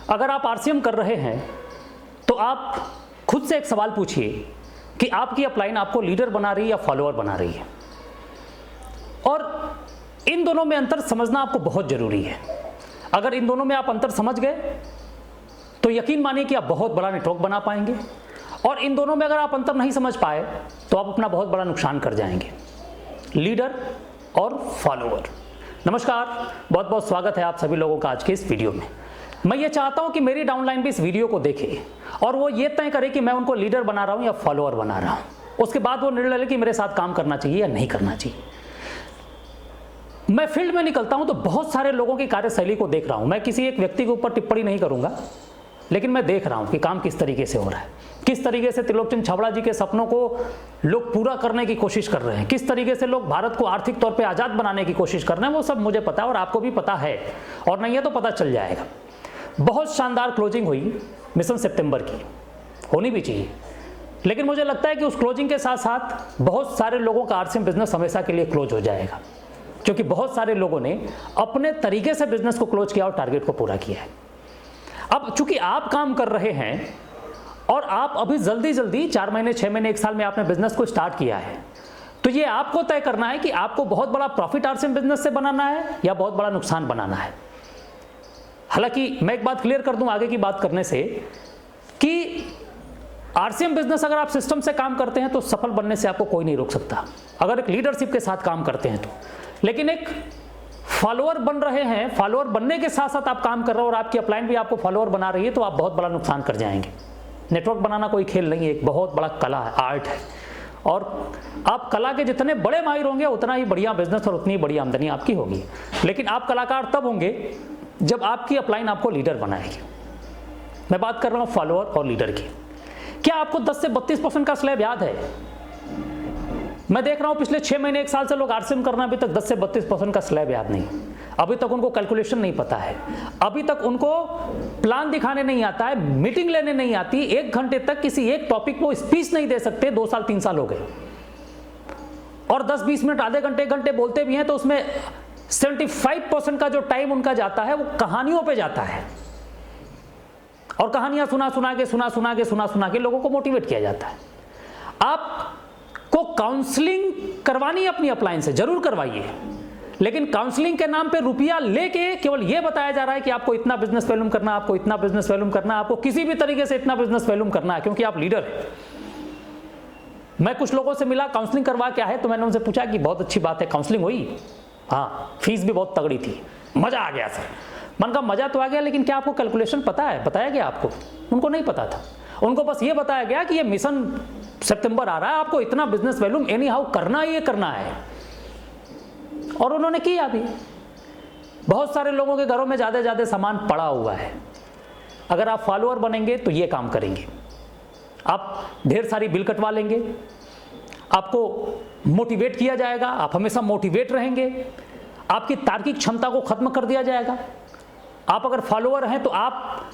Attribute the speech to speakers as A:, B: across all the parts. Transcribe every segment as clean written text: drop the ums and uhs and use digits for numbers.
A: अगर आप आरसीएम कर रहे हैं तो आप खुद से एक सवाल पूछिए कि आपकी अपलाइन आपको लीडर बना रही है या फॉलोअर बना रही है, और इन दोनों में अंतर समझना आपको बहुत जरूरी है। अगर इन दोनों में आप अंतर समझ गए तो यकीन मानिए कि आप बहुत बड़ा नेटवर्क बना पाएंगे, और इन दोनों में अगर आप अंतर नहीं समझ पाए तो आप अपना बहुत बड़ा नुकसान कर जाएंगे। लीडर और फॉलोअर। नमस्कार, बहुत बहुत स्वागत है आप सभी लोगों का आज के इस वीडियो में। मैं ये चाहता हूं कि मेरी डाउनलाइन भी इस वीडियो को देखे और वो ये तय करे कि मैं उनको लीडर बना रहा हूं या फॉलोअर बना रहा हूं। उसके बाद वो निर्णय ले कि मेरे साथ काम करना चाहिए या नहीं करना चाहिए। मैं फील्ड में निकलता हूं तो बहुत सारे लोगों की कार्यशैली को देख रहा हूं। मैं किसी एक व्यक्ति के ऊपर टिप्पणी नहीं करूंगा, लेकिन मैं देख रहा हूं कि काम किस तरीके से हो रहा है, किस तरीके से त्रिलोकचंद छाबड़ा जी के सपनों को लोग पूरा करने की कोशिश कर रहे हैं, किस तरीके से लोग भारत को आर्थिक तौर पे आज़ाद बनाने की कोशिश कर रहे हैं। वो सब मुझे पता है और आपको भी पता है, और नहीं है तो पता चल जाएगा। बहुत शानदार क्लोजिंग हुई मिशन सितंबर की, होनी भी चाहिए, लेकिन मुझे लगता है कि उस क्लोजिंग के साथ साथ बहुत सारे लोगों का आरसीएम बिजनेस हमेशा के लिए क्लोज हो जाएगा, क्योंकि बहुत सारे लोगों ने अपने तरीके से बिजनेस को क्लोज किया और टारगेट को पूरा किया है। अब चूंकि आप काम कर रहे हैं और आप अभी जल्दी जल्दी 4 महीने 6 महीने 1 साल में आपने बिजनेस को स्टार्ट किया है, तो ये आपको तय करना है कि आपको बहुत बड़ा प्रॉफिट आरसीएम बिजनेस से बनाना है या बहुत बड़ा नुकसान बनाना है। हालांकि मैं एक बात क्लियर कर दूं आगे की बात करने से कि आरसीएम बिजनेस अगर आप सिस्टम से काम करते हैं तो सफल बनने से आपको कोई नहीं रोक सकता, अगर एक लीडरशिप के साथ काम करते हैं तो। लेकिन एक फॉलोअर बन रहे हैं, फॉलोअर बनने के साथ साथ आप काम कर रहे हो और आपकी अपलाइन भी आपको फॉलोअर बना रही है, तो आप बहुत बड़ा नुकसान कर जाएंगे। नेटवर्क बनाना कोई खेल नहीं है, एक बहुत बड़ा कला है, आर्ट है, और आप कला के जितने बड़े माहिर होंगे उतना ही बढ़िया बिजनेस और उतनी बड़ी आमदनी आपकी होगी। लेकिन आप कलाकार तब होंगे जब आपकी अपलाइन आपको लीडर बनाएगी। मैं बात कर रहा हूं फॉलोअर और लीडर की। क्या आपको 10 से 32% का स्लैब याद है? मैं देख रहा हूं पिछले 6 महीने 1 साल से लोग आरसीएम करना अभी तक 10 से 32% का स्लैब याद नहीं, अभी तक उनको कैलकुलेशन नहीं पता है, अभी तक उनको प्लान दिखाने नहीं आता है, मीटिंग लेने नहीं आती, 1 घंटे तक किसी एक टॉपिक को स्पीच नहीं दे सकते। 2 साल 3 साल हो गए, और 10-20 मिनट आधे घंटे 1 घंटे बोलते भी हैं तो उसमें 75% का जो टाइम उनका जाता है वो कहानियों पे जाता है, और कहानियां सुना के लोगों को मोटिवेट किया जाता है। आपको काउंसलिंग करवानी है अपनी अपलाइन से, जरूर करवाइए, लेकिन काउंसलिंग के नाम पे रुपया लेके केवल ये बताया जा रहा है कि आपको इतना बिजनेस वॉल्यूम करना, आपको इतना बिजनेस वॉल्यूम करना, आपको किसी भी तरीके से इतना बिजनेस वॉल्यूम करना है, क्योंकि आप लीडर हैं। मैं कुछ लोगों से मिला, काउंसलिंग करवा क्या है, तो मैंने उनसे पूछा कि बहुत अच्छी बात है, काउंसलिंग हुई? हाँ, फीस भी बहुत तगड़ी थी, मजा आ गया सर। मन का मजा तो आ गया, लेकिन क्या आपको कैलकुलेशन पता है? बताया गया आपको? उनको नहीं पता था। उनको बस ये बताया गया कि ये मिशन सितंबर आ रहा है, आपको इतना बिजनेस वॉल्यूम एनी हाउ करना ही करना है, और उन्होंने किया भी। बहुत सारे लोगों के घरों में ज्यादा सामान पड़ा हुआ है। अगर आप फॉलोअर बनेंगे तो ये काम करेंगे, आप ढेर सारी बिल कटवा लेंगे, आपको मोटिवेट किया जाएगा, आप हमेशा मोटिवेट रहेंगे, आपकी तार्किक क्षमता को खत्म कर दिया जाएगा। आप अगर फॉलोअर हैं तो आप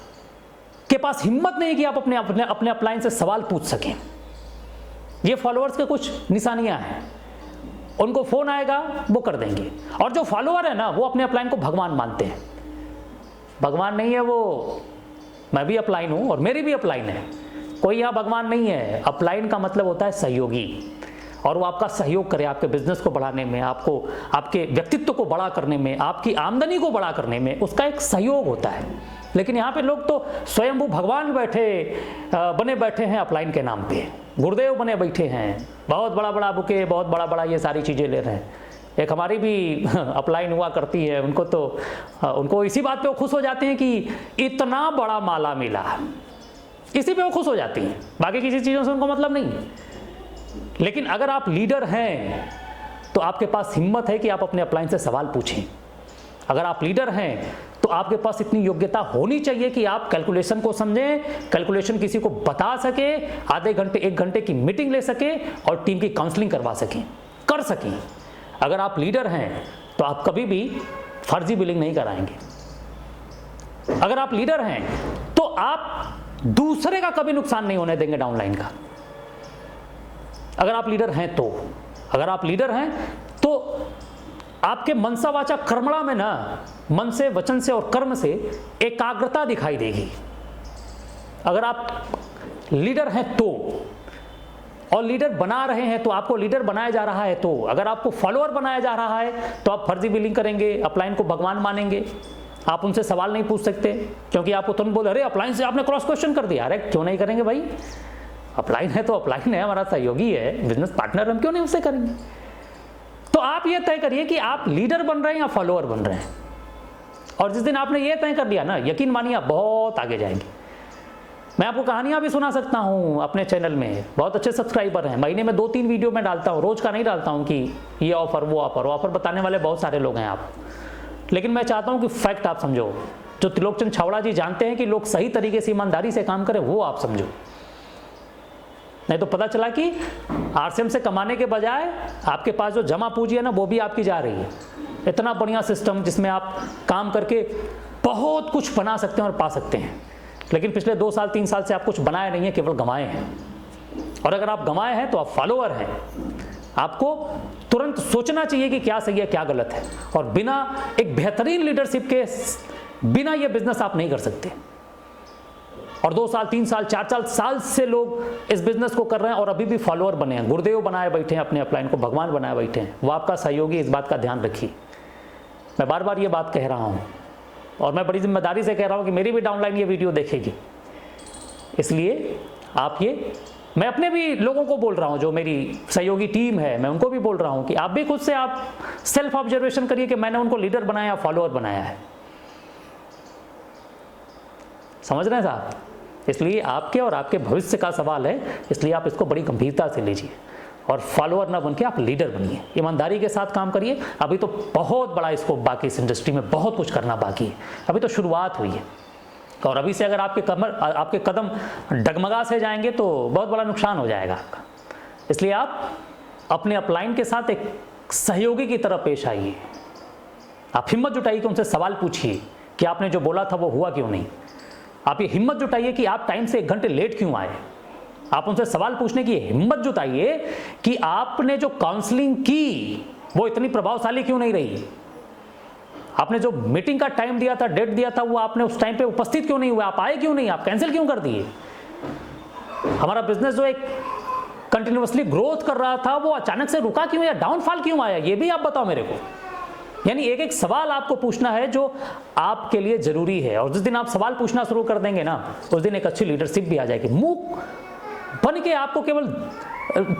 A: के पास हिम्मत नहीं कि आप अपने अपलाइन से सवाल पूछ सकें। ये फॉलोअर्स के कुछ निशानियां हैं। उनको फोन आएगा वो कर देंगे, और जो फॉलोअर है ना वो अपने अपलाइन को भगवान मानते हैं। भगवान नहीं है वो, मैं भी अपलाइन हूं और मेरी भी अपलाइन है, कोई यहां भगवान नहीं है। अपलाइन का मतलब होता है सहयोगी, और वो आपका सहयोग करे आपके बिजनेस को बढ़ाने में, आपको आपके व्यक्तित्व को बड़ा करने में, आपकी आमदनी को बड़ा करने में, उसका एक सहयोग होता है। लेकिन यहाँ पे लोग तो स्वयंभू भगवान बने बैठे हैं अपलाइन के नाम पे, गुरुदेव बने बैठे हैं, बहुत बड़ा बुके, बहुत बड़ा ये सारी चीज़ें ले रहे हैं। एक हमारी भी अपलाइन हुआ करती है, उनको इसी बात पे वो खुश हो जाते हैं कि इतना बड़ा माला मिला, इसी पे वो खुश हो जाती हैं, बाकी किसी चीज़ों से उनको मतलब नहीं। लेकिन अगर आप लीडर हैं तो आपके पास हिम्मत है कि आप अपने अपलाइन से सवाल पूछें। अगर आप लीडर हैं तो आपके पास इतनी योग्यता होनी चाहिए कि आप कैलकुलेशन को समझें, कैलकुलेशन किसी को बता सके, आधे घंटे 1 घंटे की मीटिंग ले सके और टीम की काउंसलिंग करवा सकें, कर सकें। अगर आप लीडर हैं तो आप कभी भी फर्जी बिलिंग नहीं कराएंगे। अगर आप लीडर हैं तो आप दूसरे का कभी नुकसान नहीं होने देंगे डाउनलाइन का। अगर आप लीडर हैं तो आपके मनसा वाचा कर्मणा में ना, मन से, वचन से और कर्म से एकाग्रता दिखाई देगी। अगर आप लीडर हैं तो, और लीडर बना रहे हैं तो, आपको लीडर बनाया जा रहा है तो, अगर आपको फॉलोअर बनाया जा रहा है तो आप फर्जी बिलिंग करेंगे, अपलाइन को भगवान मानेंगे। आप उनसे सवाल नहीं पूछ सकते क्योंकि आपको तुरंत बोले अरे अपलाइन से आपने क्रॉस क्वेश्चन कर दिया। अरे क्यों नहीं करेंगे भाई, अपलाइन है तो अपलाइन है, हमारा सहयोगी है, बिजनेस पार्टनर, हम क्यों नहीं उससे करेंगे। तो आप ये तय करिए कि आप लीडर बन रहे हैं या फॉलोअर बन रहे हैं। और जिस दिन आपने ये तय कर लिया ना, यकीन मानिए आप बहुत आगे जाएंगे। मैं आपको कहानियां भी सुना सकता हूं अपने चैनल में, बहुत अच्छे सब्सक्राइबर हैं, महीने में 2-3 वीडियो मैं डालता हूं, रोज का नहीं डालता हूं कि ये ऑफर वो ऑफर बताने वाले बहुत सारे लोग हैं आप। लेकिन मैं चाहता हूं कि फैक्ट आप समझो, जो त्रिलोकचंद छावड़ा जी जानते हैं कि लोग सही तरीके से ईमानदारी से काम करें, वो आप समझो। नहीं तो पता चला कि आरसीएम से कमाने के बजाय आपके पास जो जमा पूंजी है ना, वो भी आपकी जा रही है। इतना बढ़िया सिस्टम जिसमें आप काम करके बहुत कुछ बना सकते हैं और पा सकते हैं, लेकिन पिछले 2 साल 3 साल से आप कुछ बनाए नहीं है, केवल गंवाए हैं। और अगर आप गंवाए हैं तो आप फॉलोअर हैं। आपको तुरंत सोचना चाहिए कि क्या सही है क्या गलत है, और बिना एक बेहतरीन लीडरशिप के बिना ये बिजनेस आप नहीं कर सकते। और 2 साल 3 साल 4 साल से लोग इस बिजनेस को कर रहे हैं और अभी भी फॉलोअर बने हैं, गुरुदेव बनाए बैठे हैं, अपने अपलाइन को भगवान बनाए बैठे हैं। वो आपका सहयोगी, इस बात का ध्यान रखिए। मैं बार बार ये बात कह रहा हूँ और मैं बड़ी जिम्मेदारी से कह रहा हूँ कि मेरी भी डाउनलाइन ये वीडियो देखेगी, इसलिए आप ये, मैं अपने भी लोगों को बोल रहा हूँ, जो मेरी सहयोगी टीम है, मैं उनको भी बोल रहा हूँ कि आप भी खुद से आप सेल्फ ऑब्जर्वेशन करिए कि मैंने उनको लीडर बनाया, फॉलोअर बनाया है। समझ रहे हैं साहब? इसलिए आपके और आपके भविष्य का सवाल है, इसलिए आप इसको बड़ी गंभीरता से लीजिए और फॉलोअर ना बन के आप लीडर बनिए। ईमानदारी के साथ काम करिए। अभी तो बहुत बड़ा स्कोप बाकी, इस इंडस्ट्री में बहुत कुछ करना बाकी है, अभी तो शुरुआत हुई है। और अभी से अगर आपके कदम डगमगा से जाएंगे तो बहुत बड़ा नुकसान हो जाएगा आपका। इसलिए आप अपने अपलाइन के साथ एक सहयोगी की तरह पेश आइए। आप हिम्मत जुटाइए कि उनसे सवाल पूछिए कि आपने जो बोला था वो हुआ क्यों नहीं। आप ये हिम्मत जुटाइए कि आप टाइम से 1 घंटे लेट क्यों आए। आप उनसे सवाल पूछने की हिम्मत जुटाइए कि आपने जो काउंसलिंग की वो इतनी प्रभावशाली क्यों नहीं रही। आपने जो मीटिंग का टाइम दिया था, डेट दिया था, वो आपने उस टाइम पे उपस्थित क्यों नहीं हुए, आप आए क्यों नहीं, आप कैंसिल क्यों कर दिए। हमारा बिजनेस जो एक कंटिन्यूअसली ग्रोथ कर रहा था वो अचानक से रुका क्यों या डाउनफॉल क्यों आया, ये भी आप बताओ मेरे को। यानी एक एक सवाल आपको पूछना है जो आपके लिए जरूरी है। और जिस दिन आप सवाल पूछना शुरू कर देंगे ना, उस दिन एक अच्छी लीडरशिप भी आ जाएगी। मूक बन के आपको केवल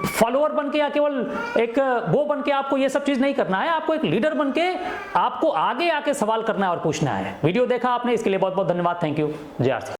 A: फॉलोअर बन के या केवल एक वो बन के आपको ये सब चीज नहीं करना है। आपको एक लीडर बन के आपको आगे आके सवाल करना है और पूछना है। वीडियो देखा आपने, इसके लिए बहुत बहुत धन्यवाद। Thank you. जय आर सी।